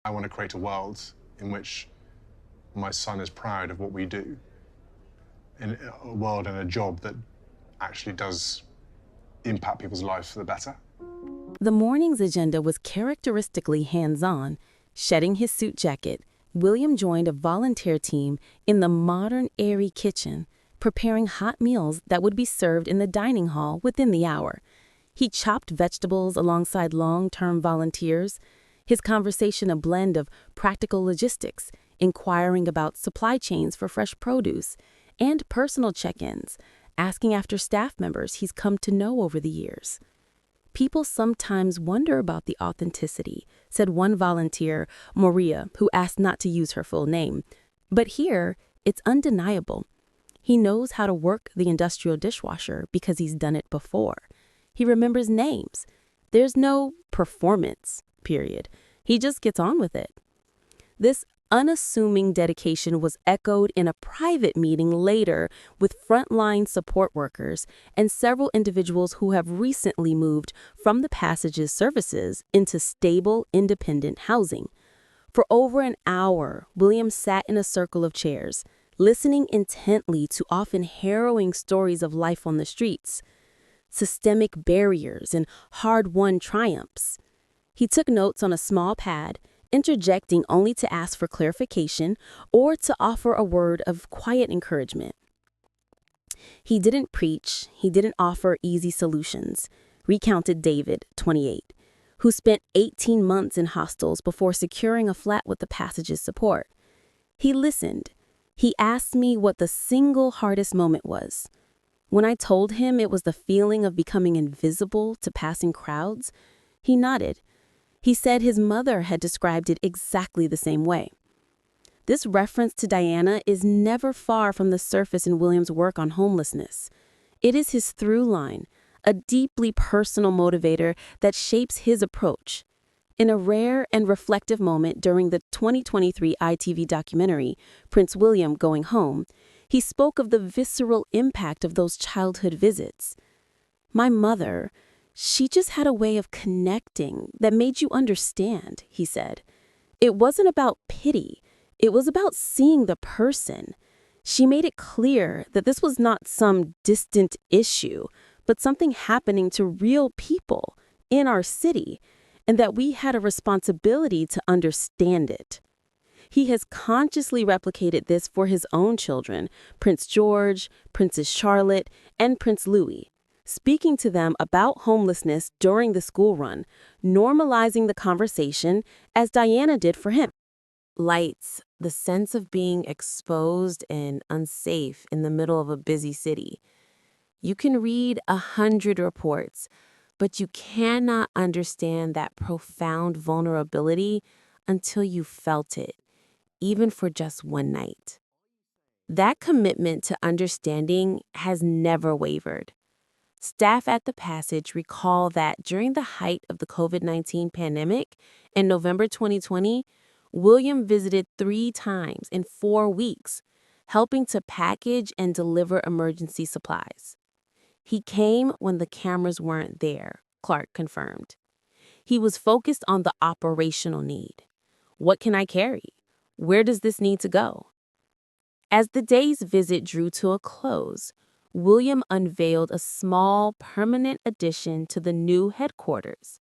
I want to create a world in which my son is proud of what we do, in a world and a job that actually does impact people's lives for the better. The morning's agenda was characteristically hands-on. Shedding his suit jacket, William joined a volunteer team in the modern, airy kitchen, preparing hot meals that would be served in the dining hall within the hour. He chopped vegetables alongside long-term volunteers, his conversation a blend of practical logistics, inquiring about supply chains for fresh produce, and personal check-ins, asking after staff members he's come to know over the years. People sometimes wonder about the authenticity, said one volunteer, Maria, who asked not to use her full name. But here, it's undeniable. He knows how to work the industrial dishwasher because he's done it before. He remembers names. There's no performance, period. He just gets on with it. This unassuming dedication was echoed in a private meeting later with frontline support workers and several individuals who have recently moved from the Passage's services into stable, independent housing. For over an hour, William sat in a circle of chairs, listening intently to often harrowing stories of life on the streets, systemic barriers and hard-won triumphs. He took notes on a small pad, interjecting only to ask for clarification or to offer a word of quiet encouragement. He didn't preach, he didn't offer easy solutions, recounted David, 28, who spent 18 months in hostels before securing a flat with the Passage's support. He listened. He asked me what the single hardest moment was. When I told him it was the feeling of becoming invisible to passing crowds, he nodded. He said his mother had described it exactly the same way. This reference to Diana is never far from the surface in William's work on homelessness. It is his through line, a deeply personal motivator that shapes his approach. In a rare and reflective moment during the 2023 ITV documentary, Prince William Going Home, he spoke of the visceral impact of those childhood visits. My mother, she just had a way of connecting that made you understand, he said. It wasn't about pity. It was about seeing the person. She made it clear that this was not some distant issue, but something happening to real people in our city, and that we had a responsibility to understand it. He has consciously replicated this for his own children, Prince George, Princess Charlotte, and Prince Louis, speaking to them about homelessness during the school run, normalizing the conversation as Diana did for him. Lights, the sense of being exposed and unsafe in the middle of a busy city. You can read 100 reports, but you cannot understand that profound vulnerability until you felt it, even for just one night. That commitment to understanding has never wavered. Staff at the Passage recall that during the height of the COVID-19 pandemic in November 2020, William visited 3 times in 4 weeks, helping to package and deliver emergency supplies. He came when the cameras weren't there, Clark confirmed. He was focused on the operational need. What can I carry? Where does this need to go? As the day's visit drew to a close, William unveiled a small, permanent addition to the new headquarters,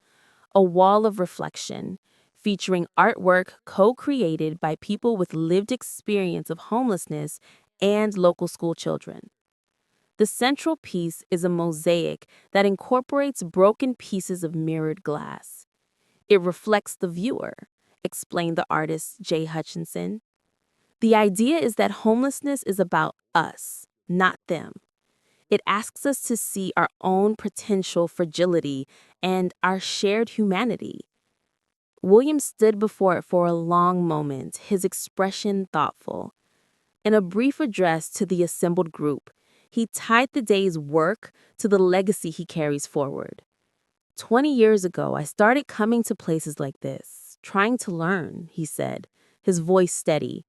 a wall of reflection featuring artwork co-created by people with lived experience of homelessness and local school children. The central piece is a mosaic that incorporates broken pieces of mirrored glass. It reflects the viewer, explained the artist Jay Hutchinson. The idea is that homelessness is about us, not them. It asks us to see our own potential fragility and our shared humanity. William stood before it for a long moment, his expression thoughtful. In a brief address to the assembled group, he tied the day's work to the legacy he carries forward. 20 years ago, I started coming to places like this, trying to learn, he said, his voice steady.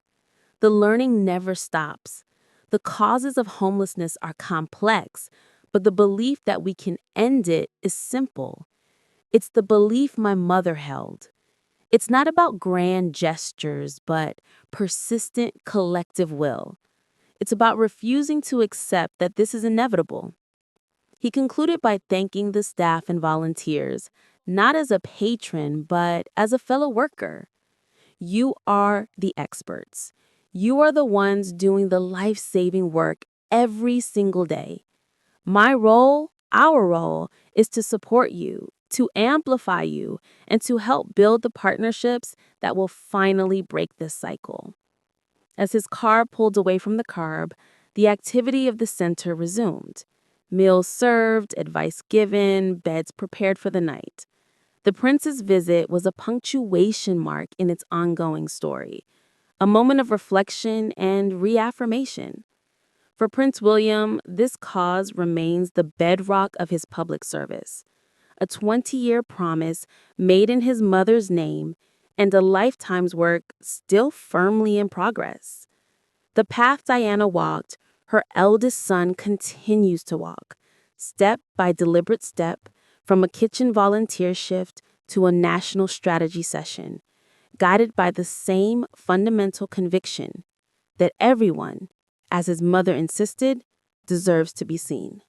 The learning never stops. The causes of homelessness are complex, but the belief that we can end it is simple. It's the belief my mother held. It's not about grand gestures, but persistent collective will. It's about refusing to accept that this is inevitable. He concluded by thanking the staff and volunteers, not as a patron, but as a fellow worker. You are the experts. You are the ones doing the life-saving work every single day. My role, our role, is to support you, to amplify you, and to help build the partnerships that will finally break this cycle. As his car pulled away from the curb, the activity of the center resumed. Meals served, advice given, beds prepared for the night. The prince's visit was a punctuation mark in its ongoing story, a moment of reflection and reaffirmation. For Prince William, this cause remains the bedrock of his public service, a 20-year promise made in his mother's name and a lifetime's work still firmly in progress. The path Diana walked, her eldest son continues to walk, step by deliberate step, from a kitchen volunteer shift to a national strategy session, guided by the same fundamental conviction that everyone, as his mother insisted, deserves to be seen.